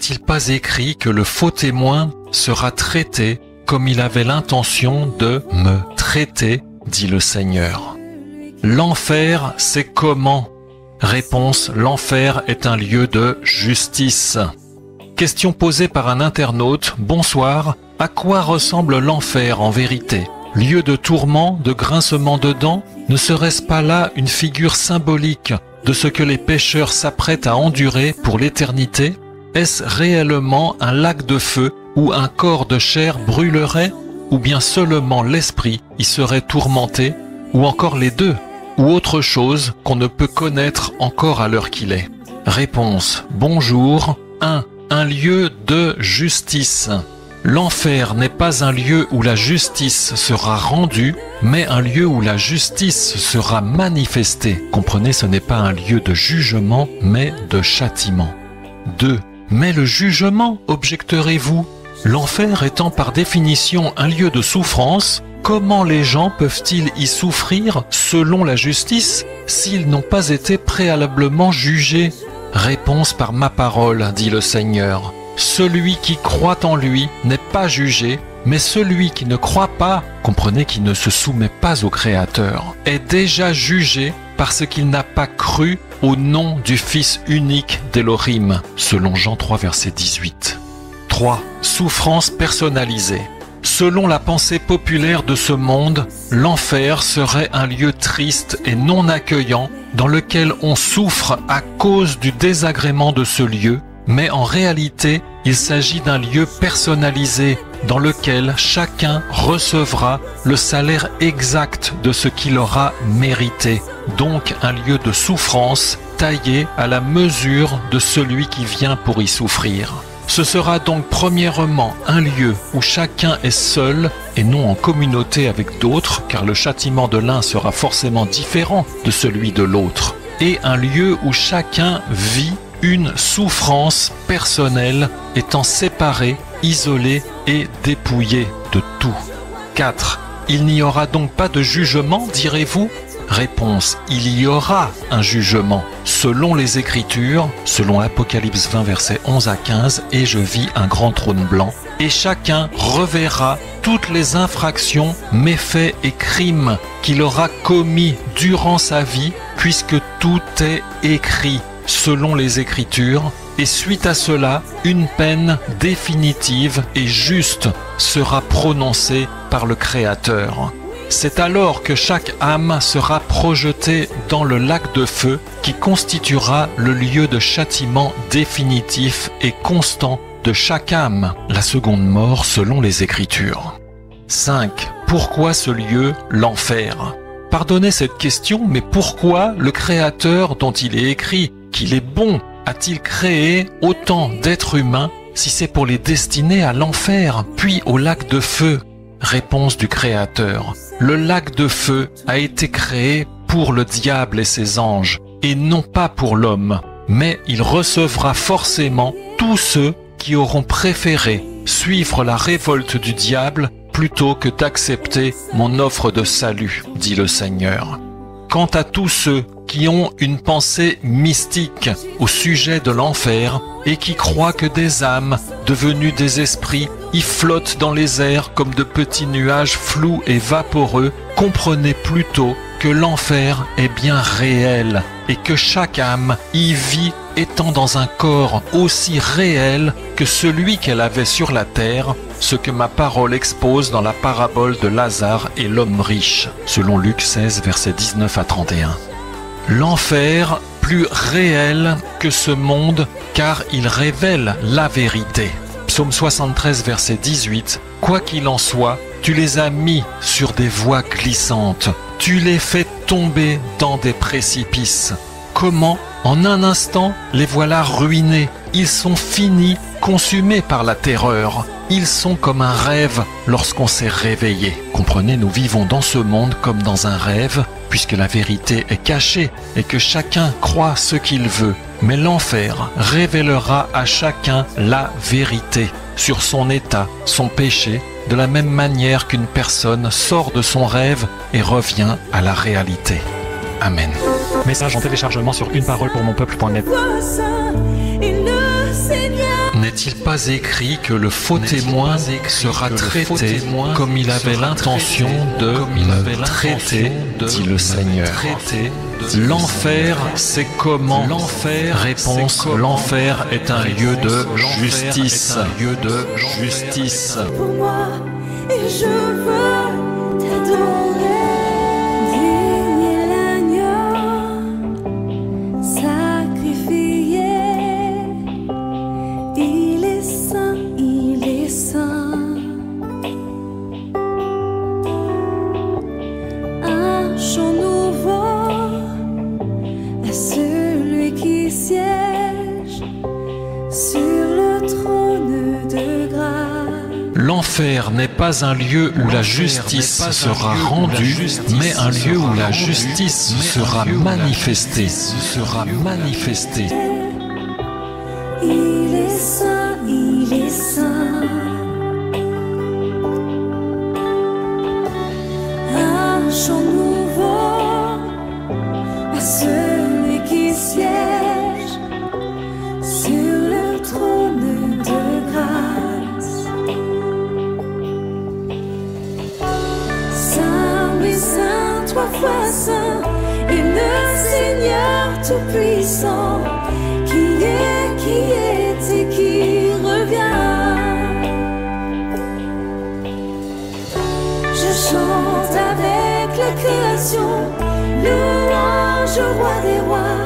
n'est-il pas écrit que le faux témoin sera traité comme il avait l'intention de me traiter, dit le Seigneur. L'enfer, c'est comment? Réponse, l'enfer est un lieu de justice. Question posée par un internaute, bonsoir, à quoi ressemble l'enfer en vérité? Lieu de tourment, de grincement de dents? Ne serait-ce pas là une figure symbolique de ce que les pécheurs s'apprêtent à endurer pour l'éternité? Est-ce réellement un lac de feu où un corps de chair brûlerait? Ou bien seulement l'esprit y serait tourmenté? Ou encore les deux? Ou autre chose qu'on ne peut connaître encore à l'heure qu'il est? Réponse, bonjour. 1. Un lieu de justice. L'enfer n'est pas un lieu où la justice sera rendue, mais un lieu où la justice sera manifestée. Comprenez, ce n'est pas un lieu de jugement, mais de châtiment. 2. Mais le jugement, objecterez-vous? L'enfer étant par définition un lieu de souffrance, comment les gens peuvent-ils y souffrir selon la justice s'ils n'ont pas été préalablement jugés? Réponse par ma parole, dit le Seigneur. Celui qui croit en lui n'est pas jugé, mais celui qui ne croit pas, comprenez qui ne se soumet pas au Créateur, est déjà jugé parce qu'il n'a pas cru au nom du Fils unique d'Élohim, selon Jean 3, verset 18. 3. Souffrance personnalisée. Selon la pensée populaire de ce monde, l'enfer serait un lieu triste et non accueillant dans lequel on souffre à cause du désagrément de ce lieu, mais en réalité, il s'agit d'un lieu personnalisé dans lequel chacun recevra le salaire exact de ce qu'il aura mérité, donc un lieu de souffrance taillé à la mesure de celui qui vient pour y souffrir. Ce sera donc premièrement un lieu où chacun est seul et non en communauté avec d'autres, car le châtiment de l'un sera forcément différent de celui de l'autre, et un lieu où chacun vit une souffrance personnelle étant séparé, isolé et dépouillé de tout. 4. Il n'y aura donc pas de jugement, direz-vous? Réponse, il y aura un jugement, selon les Écritures, selon Apocalypse 20, versets 11 à 15, et je vis un grand trône blanc, et chacun reverra toutes les infractions, méfaits et crimes qu'il aura commis durant sa vie, puisque tout est écrit, selon les Écritures, et suite à cela, une peine définitive et juste sera prononcée par le Créateur. C'est alors que chaque âme sera projetée dans le lac de feu qui constituera le lieu de châtiment définitif et constant de chaque âme, la seconde mort selon les Écritures. 5. Pourquoi ce lieu, l'enfer? Pardonnez cette question, mais pourquoi le Créateur dont il est écrit qu'il est bon a-t-il créé autant d'êtres humains si c'est pour les destiner à l'enfer, puis au lac de feu? Réponse du Créateur. Le lac de feu a été créé pour le diable et ses anges, et non pas pour l'homme, mais il recevra forcément tous ceux qui auront préféré suivre la révolte du diable plutôt que d'accepter mon offre de salut, dit le Seigneur. Quant à tous ceux qui ont une pensée mystique au sujet de l'enfer et qui croient que des âmes devenues des esprits y flottent dans les airs comme de petits nuages flous et vaporeux, comprenez plutôt que l'enfer est bien réel et que chaque âme y vit étant dans un corps aussi réel que celui qu'elle avait sur la terre, ce que ma parole expose dans la parabole de Lazare et l'homme riche, selon Luc 16, versets 19 à 31. L'enfer plus réel que ce monde, car il révèle la vérité. Psaume 73, verset 18. Quoi qu'il en soit, tu les as mis sur des voies glissantes. Tu les fais tomber dans des précipices. Comment? En un instant, les voilà ruinés. Ils sont finis, consumés par la terreur. Ils sont comme un rêve lorsqu'on s'est réveillé. Comprenez, nous vivons dans ce monde comme dans un rêve, puisque la vérité est cachée et que chacun croit ce qu'il veut. Mais l'enfer révélera à chacun la vérité sur son état, son péché, de la même manière qu'une personne sort de son rêve et revient à la réalité. Amen. Message en téléchargement sur uneparolepourmonpeuple.net. N'est-il pas écrit que le faux témoin sera traité comme il avait l'intention de me traiter, dit le Seigneur. L'enfer, c'est comment? Réponse, l'enfer est un lieu de justice. Pour moi, et je veux t'adorer. Digne est l'agneau sacrifié. Il est saint, il est saint. Un chant nouveau à celui qui siège sur le trône de grâce. L'enfer n'est pas un lieu où la justice sera rendue, mais un lieu où la justice sera manifestée. Il est saint, il est saint. Un chant nouveau à celui qui siège sur le trône de grâce. Saint, oui, saint, trois fois saint, et le Seigneur tout-puissant, qui est et qui revient. Je chante avec la création, louange au roi des rois.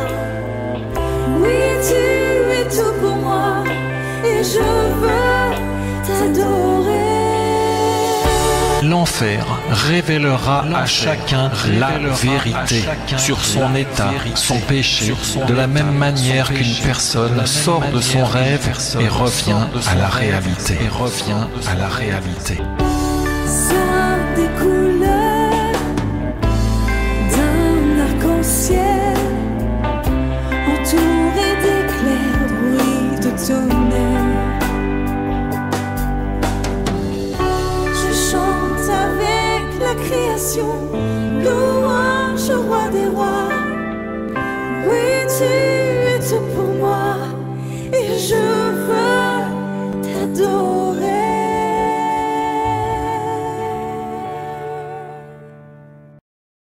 Oui, tu es tout pour moi, et je veux t'adorer. L'enfer révélera à chacun la vérité sur son état, son péché, de la même manière qu'une personne sort de son rêve et revient à la réalité. Saint des couleurs d'un arc-en-ciel, entouré d'éclairs, bruit de tonnerre. Je chante avec la création, louange au roi des rois. Oui, tu es tout pour moi, et je